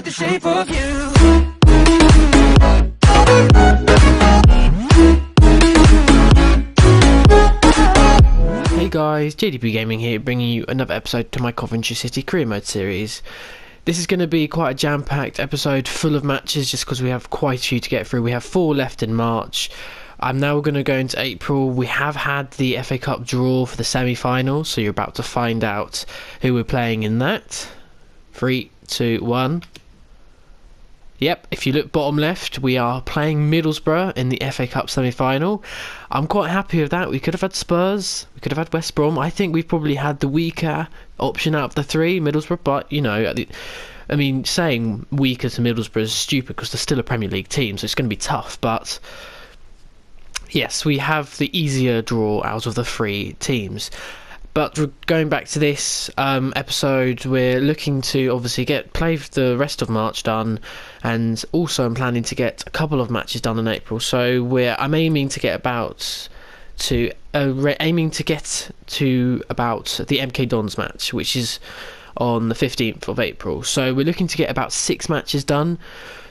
the shape of you. Hey guys, JDB Gaming here, bringing you another episode to my Coventry City Career Mode series. This is going to be quite a jam-packed episode full of matches just because we have quite a few to get through. We have 4 left in March. I'm now going to go into April. We have had the FA Cup draw for the semi-final, so you're about to find out who we're playing in that. 3, 2, 1. Yep, if you look bottom left, we are playing Middlesbrough in the FA Cup semi-final. I'm quite happy with that. We could have had Spurs, we could have had West Brom. I think we've probably had the weaker option out of the 3, Middlesbrough, but, you know, I mean, saying weaker to Middlesbrough is stupid because they're still a Premier League team, so it's going to be tough, but yes, we have the easier draw out of the 3 teams. But going back to this episode, we're looking to obviously play the rest of March done, and also I'm planning to get a couple of matches done in April. So I'm aiming to get about to the MK Dons match, which is on the 15th of April. So we're looking to get about 6 matches done.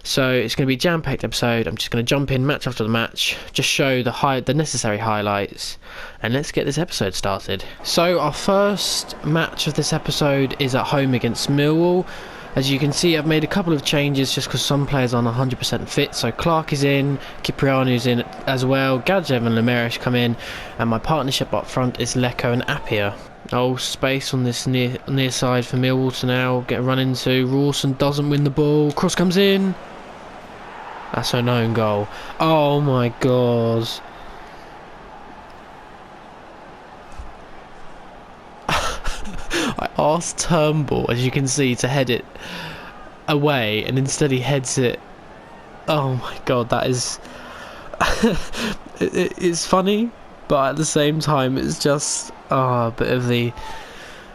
So it's going to be a jam-packed episode. I'm just going to jump in match after the match, just show the necessary highlights, and let's get this episode started. So our first match of this episode is at home against Millwall. As you can see, I've made a couple of changes just because some players aren't 100% fit. So Clark is in, Cipriano's in as well, Gadjev and Lemerish come in, and my partnership up front is Leko and Appiah. Oh, space on this near side for Millwall to now get a run into. Rawson doesn't win the ball. Cross comes in. That's an own goal. Oh my god. I asked Turnbull, as you can see, to head it away, and instead he heads it. Oh my god, that is... it's funny, but at the same time it's just a bit of the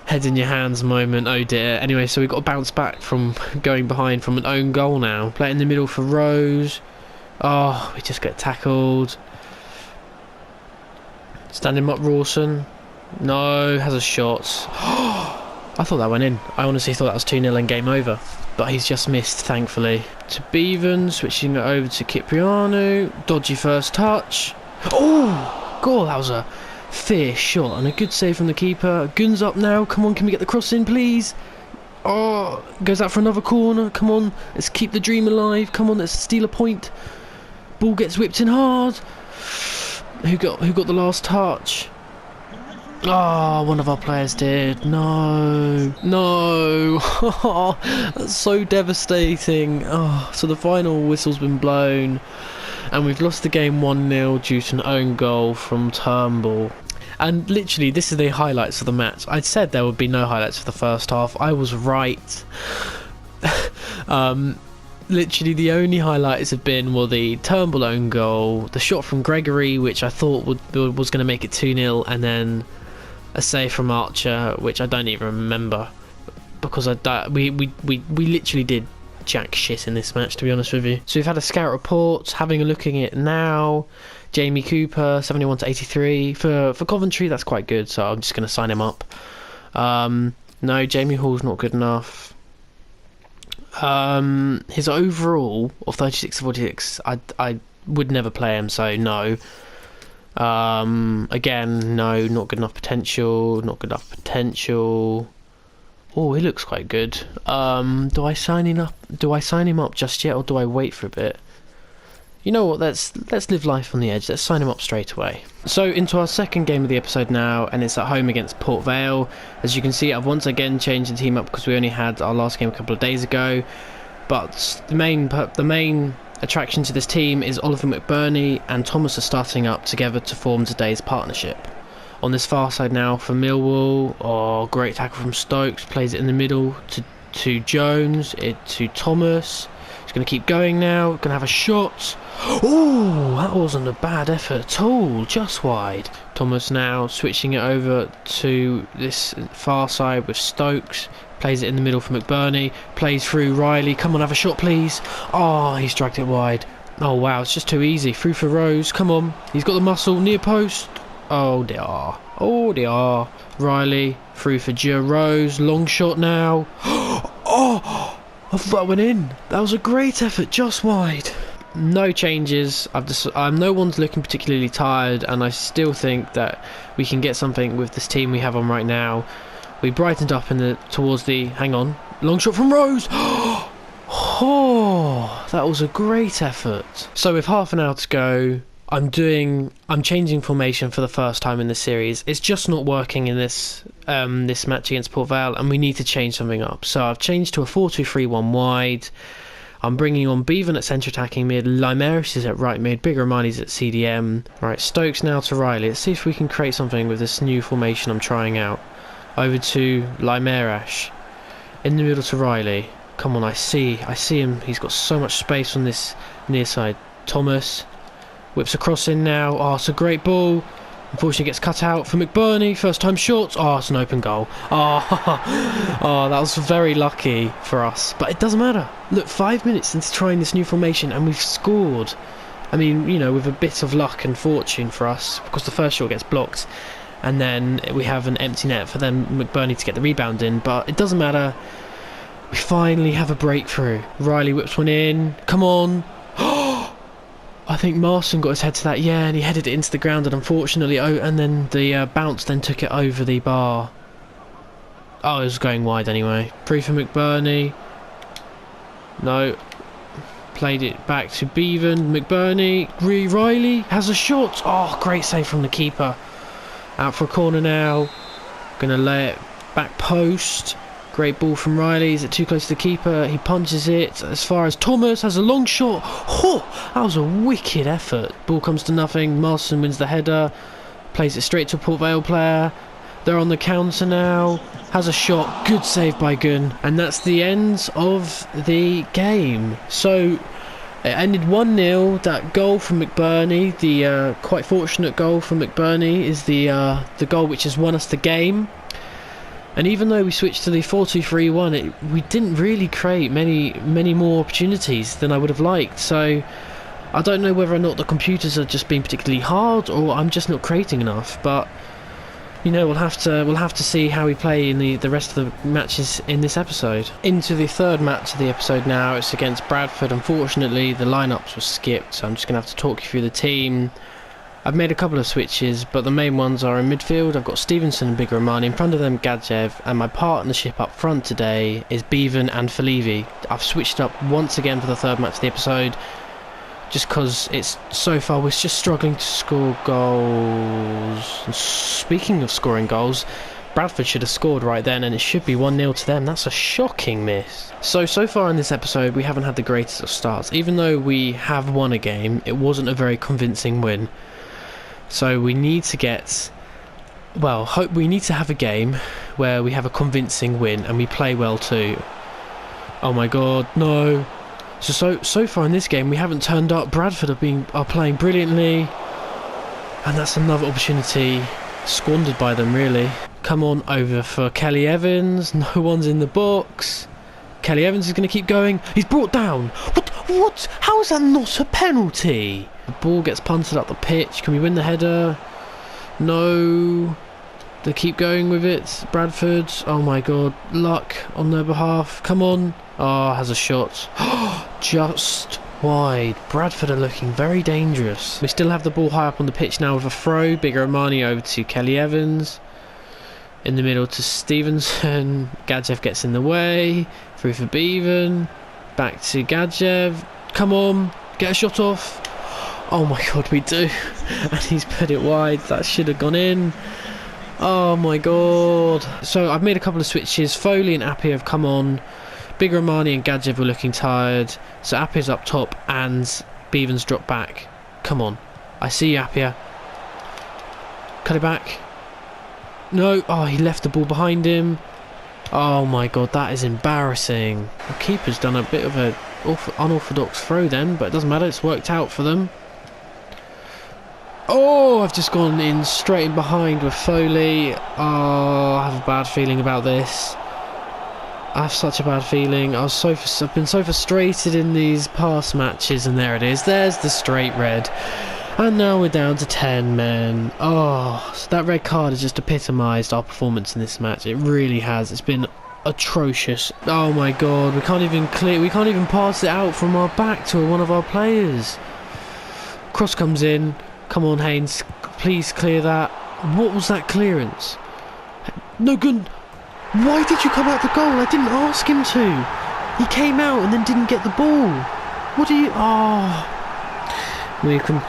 head in your hands moment. Oh dear. Anyway, so we've got to bounce back from going behind from an own goal now. Play it in the middle for Rose. Oh, we just get tackled. Standing up Rawson. No, has a shot. I thought that went in. I honestly thought that was 2-0 and game over. But he's just missed, thankfully. To Bevan, switching it over to Cipriano. Dodgy first touch. Oh, God, that was a fierce shot and a good save from the keeper. Guns up now. Come on, can we get the cross in, please? Oh, goes out for another corner. Come on, let's keep the dream alive. Come on, let's steal a point. Ball gets whipped in hard. Who got the last touch? Oh, one of our players did. No. That's so devastating. Oh, so the final whistle's been blown, and we've lost the game 1-0 due to an own goal from Turnbull. And literally, this is the highlights of the match. I said there would be no highlights for the first half. I was right. Literally, the only highlights have been, well, the Turnbull own goal, the shot from Gregory, which I thought was going to make it 2-0, and then a save from Archer, which I don't even remember, because we literally did jack shit in this match, to be honest with you. So we've had a scout report, having a look at it now. Jamie Cooper, 71 to 83 for Coventry. That's quite good, so I'm just going to sign him up. No, Jamie Hall's not good enough. His overall of 36 to 46, I would never play him, so no. Again, no, not good enough potential. Oh, he looks quite good. Do I sign him up just yet, or do I wait for a bit? You know what, let's live life on the edge. Let's sign him up straight away. So into our second game of the episode now, and it's at home against Port Vale. As you can see, I've once again changed the team up because we only had our last game a couple of days ago. But the main attraction to this team is Oliver McBurney and Thomas are starting up together to form today's partnership. On this far side now for Millwall. Oh, great tackle from Stokes. Plays it in the middle to Jones. To Thomas. He's going to keep going now. Going to have a shot. Oh, that wasn't a bad effort at all. Just wide. Thomas now switching it over to this far side with Stokes. Plays it in the middle for McBurney. Plays through Riley. Come on, have a shot, please. Oh, he's dragged it wide. Oh, wow, it's just too easy. Through for Rose. Come on. He's got the muscle. Near post. Oh, dear. Oh, dear. Riley. Through for Rose. Long shot now. Oh, I thought that went in. That was a great effort, just wide. No changes. No one's looking particularly tired, and I still think that we can get something with this team we have on right now. We brightened up towards the. Hang on, long shot from Rose. Oh, that was a great effort. So with half an hour to go, I'm changing formation for the first time in this series. It's just not working in this match against Port Vale, and we need to change something up. So I've changed to a 4-2-3-1 wide. I'm bringing on Bevan at centre attacking mid, Limeris is at right mid, Big Romani's at CDM. Right, Stokes now to Riley. Let's see if we can create something with this new formation I'm trying out. Over to Limeras. In the middle to Riley. Come on, I see him. He's got so much space on this near side. Thomas whips across in now. Oh, it's a great ball. Unfortunately gets cut out for McBurney. First time shot. Oh, it's an open goal. Oh, oh, that was very lucky for us. But it doesn't matter. Look, 5 minutes into trying this new formation and we've scored. I mean, you know, with a bit of luck and fortune for us, because the first shot gets blocked. And then we have an empty net for them, McBurney, to get the rebound in. But it doesn't matter. We finally have a breakthrough. Riley whips one in. Come on. I think Marston got his head to that, yeah, and he headed it into the ground, and unfortunately, and then the bounce then took it over the bar. Oh, it was going wide anyway. Free for McBurney. No. Played it back to Bevan. McBurney. Riley has a shot. Oh, great save from the keeper. Out for a corner now. Gonna lay it back post. Great ball from Riley. Is it too close to the keeper? He punches it as far as Thomas has a long shot. Oh, that was a wicked effort. Ball comes to nothing. Marston wins the header. Plays it straight to a Port Vale player. They're on the counter now. Has a shot. Good save by Gunn. And that's the end of the game. So it ended 1-0. That goal from McBurney, the quite fortunate goal from McBurney, is the goal which has won us the game. And even though we switched to the 4-2-3-1, we didn't really create many more opportunities than I would have liked. So I don't know whether or not the computers are just being particularly hard, or I'm just not creating enough. But you know, we'll have to see how we play in the rest of the matches in this episode. Into the third match of the episode now. It's against Bradford. Unfortunately, the lineups were skipped, so I'm just gonna have to talk you through the team. I've made a couple of switches, but the main ones are in midfield. I've got Stevenson and Big Romani. In front of them, Gadjev. And my partnership up front today is Bevan and Felivi. I've switched up once again for the third match of the episode, just because it's so far we're just struggling to score goals. And speaking of scoring goals, Bradford should have scored right then, and it should be 1-0 to them. That's a shocking miss. So far in this episode, we haven't had the greatest of starts. Even though we have won a game, it wasn't a very convincing win. So we need to we need to have a game where we have a convincing win and we play well too. Oh my god, no. So far in this game we haven't turned up. Bradford are playing brilliantly, and that's another opportunity squandered by them really. Come on over for Kelly Evans. No one's in the box. Kelly Evans is going to keep going. He's brought down. What? How is that not a penalty? The ball gets punted up the pitch. Can we win the header? No. They keep going with it. Bradford. Oh my god. Luck on their behalf. Come on. Oh, has a shot. Just wide. Bradford are looking very dangerous. We still have the ball high up on the pitch now with a throw. Big Romani over to Kelly Evans. In the middle to Stevenson. Gadjev gets in the way. Through for Bevan. Back to Gadjev. Come on. Get a shot off. Oh my god, we do. And he's put it wide. That should have gone in. Oh my god. So I've made a couple of switches. Foley and Appy have come on. Big Romani and Gadjev were looking tired. So Appy's up top and Bevan's dropped back. Come on. I see you, Appy. Cut it back. No. Oh, he left the ball behind him. Oh my god, that is embarrassing. The keeper's done a bit of a unorthodox throw then, but it doesn't matter, it's worked out for them. Oh, I've just gone in straight in behind with Foley. Oh, I have a bad feeling about this. I have such a bad feeling. I've been so frustrated in these past matches, and there it is. There's the straight red. And now we're down to 10 men. Oh, so that red card has just epitomised our performance in this match. It really has. It's been atrocious. Oh my god, we can't even pass it out from our back to one of our players. Cross comes in. Come on, Haynes, please clear that. What was that clearance? No good. Why did you come out the goal? I didn't ask him to. He came out and then didn't get the ball. What do you... we can...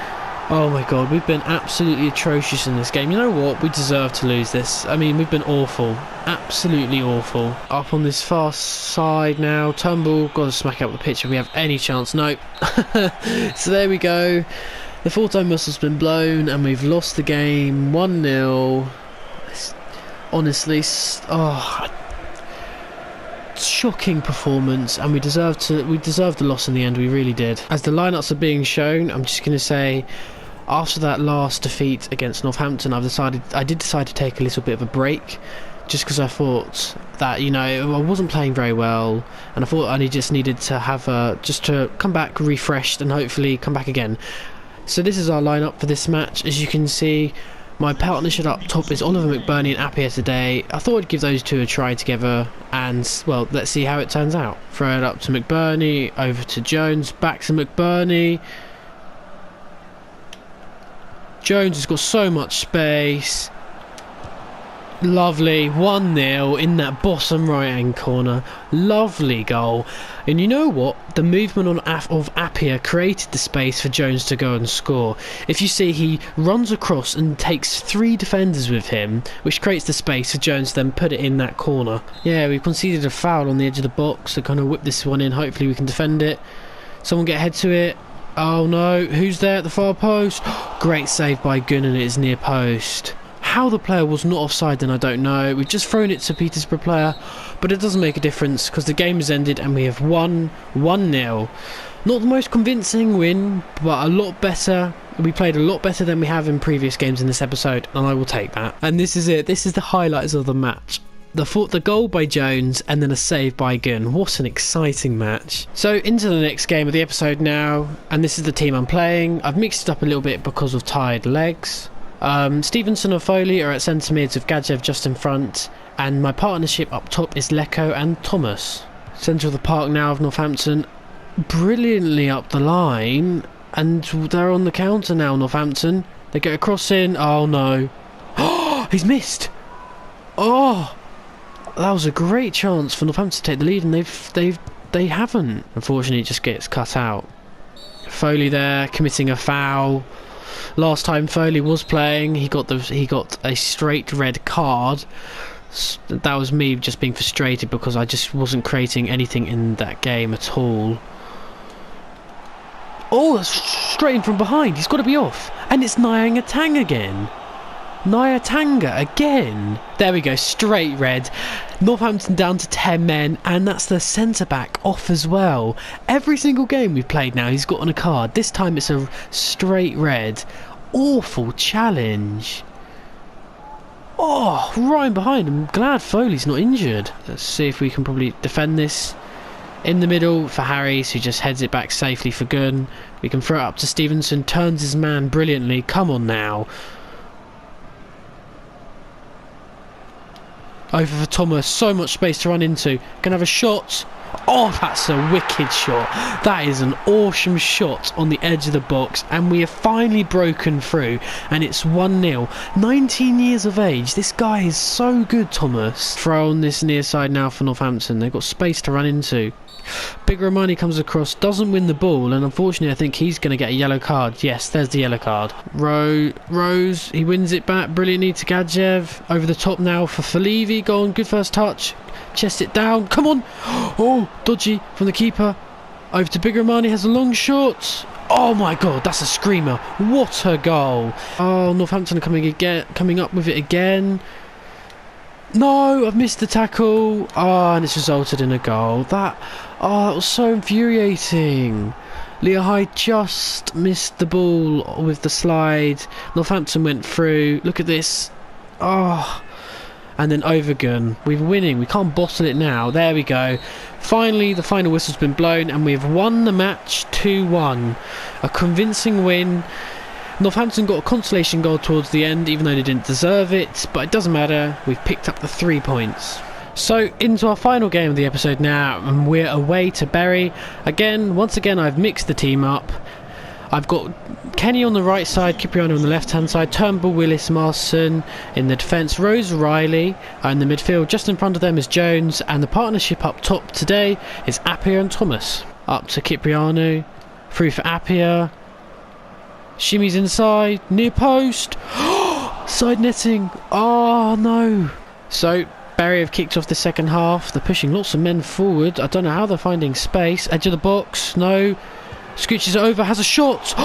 Oh my god, we've been absolutely atrocious in this game. You know what? We deserve to lose this. I mean, we've been awful. Absolutely awful. Up on this far side now. Turnbull, got to smack out the pitch if we have any chance. Nope. So there we go. The full-time whistle's been blown and we've lost the game 1-0. Honestly, shocking performance, and we deserved the loss in the end. We really did. As the lineups are being shown, I'm just going to say, after that last defeat against Northampton, I did decide to take a little bit of a break, just because I thought that, you know, I wasn't playing very well, and I thought I just needed to have just to come back refreshed and hopefully come back again. So this is our lineup for this match. As you can see, my partnership up top is Oliver McBurney and Appiah today. I thought I'd give those two a try together, and well, let's see how it turns out. Throw it up to McBurney, over to Jones, back to McBurney. Jones has got so much space. Lovely, 1-0 in that bottom right hand corner. Lovely goal. And you know what? The movement of Appiah created the space for Jones to go and score. If you see, he runs across and takes 3 defenders with him, which creates the space for Jones to then put it in that corner. Yeah, we've conceded a foul on the edge of the box, so kind of whip this one in. Hopefully we can defend it. Someone get ahead to it. Oh no, who's there at the far post? Great save by Gunn, and it is near post. How the player was not offside then I don't know. We've just thrown it to Petersburg player, but it doesn't make a difference because the game has ended and we have won 1-0. Not the most convincing win, but a lot better. We played a lot better than we have in previous games in this episode, and I will take that. And this is it. This is the highlights of the match. The goal by Jones and then a save by Gunn. What an exciting match. So into the next game of the episode now, and this is the team I'm playing. I've mixed it up a little bit because of tired legs. Stevenson and Foley are at centre mids with Gadjev just in front, and my partnership up top is Lecco and Thomas. Centre of the park now of Northampton, brilliantly up the line, and they're on the counter now. Northampton, they get a cross in. Oh no! Oh, he's missed. Oh, that was a great chance for Northampton to take the lead, and they haven't. Unfortunately, it just gets cut out. Foley there committing a foul. Last time Foley was playing, he got a straight red card. That was me just being frustrated because I just wasn't creating anything in that game at all. Oh, that's straight in from behind. He's got to be off, and it's Nyanga again. Nyatanga again. There we go, straight red. Northampton down to 10 men, and that's the centre back off as well. Every single game we've played now, he's gotten a card. This time it's a straight red. Awful challenge. Oh, right behind. I'm glad Foley's not injured. Let's see if we can probably defend this. In the middle for Harris, who just heads it back safely for Gunn. We can throw it up to Stevenson, turns his man brilliantly. Come on now. Over for Thomas, so much space to run into. Can have a shot. Oh, that's a wicked shot. That is an awesome shot on the edge of the box, and we have finally broken through, and it's 1-0. 19 years of age. This guy is so good, Thomas. Throw on this near side now for Northampton. They've got space to run into. Big Romani comes across, doesn't win the ball, and unfortunately I think he's going to get a yellow card. Yes, there's the yellow card. Rose, he wins it back brilliantly to Gadjev. Over the top now for Falevi. Go on, good first touch. Chest it down. Come on. Oh, dodgy from the keeper. Over to Big Romani, has a long shot. Oh my god, that's a screamer. What a goal. Oh, Northampton are coming up with it again. No, I've missed the tackle. Oh, and it's resulted in a goal. That was so infuriating. Leahigh just missed the ball with the slide. Northampton went through. Look at this. Oh, and then Overgun. We're winning. We can't bottle it now. There we go. Finally, the final whistle's been blown, and we've won the match 2-1. A convincing win. Northampton got a consolation goal towards the end, even though they didn't deserve it, but it doesn't matter. We've picked up the 3 points. So into our final game of the episode now, and we're away to Bury. Once again I've mixed the team up. I've got Kenny on the right side, Cipriano on the left hand side, Turnbull, Willis, Marston in the defence, Rose, Riley in the midfield. Just in front of them is Jones, and the partnership up top today is Appiah and Thomas. Up to Cipriano, through for Appiah, shimmies inside, near post, side netting, oh no. So Bury have kicked off the second half. They're pushing lots of men forward. I don't know how they're finding space. Edge of the box, no. Scooches it over, has a shot.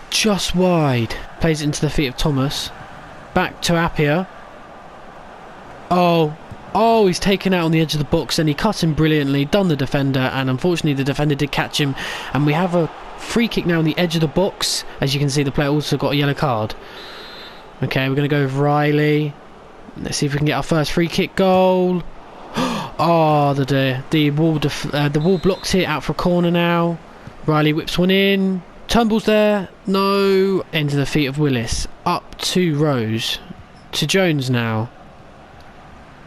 Just wide. Plays it into the feet of Thomas. Back to Appiah. Oh, he's taken out on the edge of the box, and he cut him brilliantly. Done the defender, and unfortunately the defender did catch him. And we have a free kick now on the edge of the box. As you can see, the player also got a yellow card. Okay, we're going to go with Riley. Let's see if we can get our first free kick goal. Oh, the wall blocks it out for a corner now. Riley whips one in. Turnbull's there. No. Into the feet of Willis. Up to Rose. To Jones now.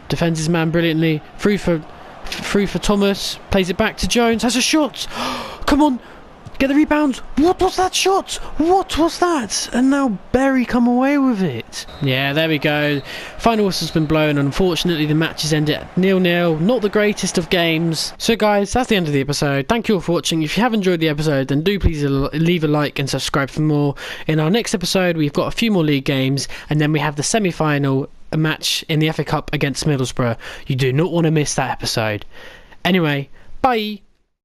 Defends his man brilliantly. Through for Thomas. Plays it back to Jones. Has a shot. Come on. Get the rebound. What was that shot? What was that? And now Bury come away with it. Yeah, there we go. Final whistle's been blown. Unfortunately, the match has ended at 0-0. Not the greatest of games. So guys, that's the end of the episode. Thank you all for watching. If you have enjoyed the episode, then do please leave a like and subscribe for more. In our next episode, we've got a few more league games, and then we have the semi-final match in the FA Cup against Middlesbrough. You do not want to miss that episode. Anyway, bye.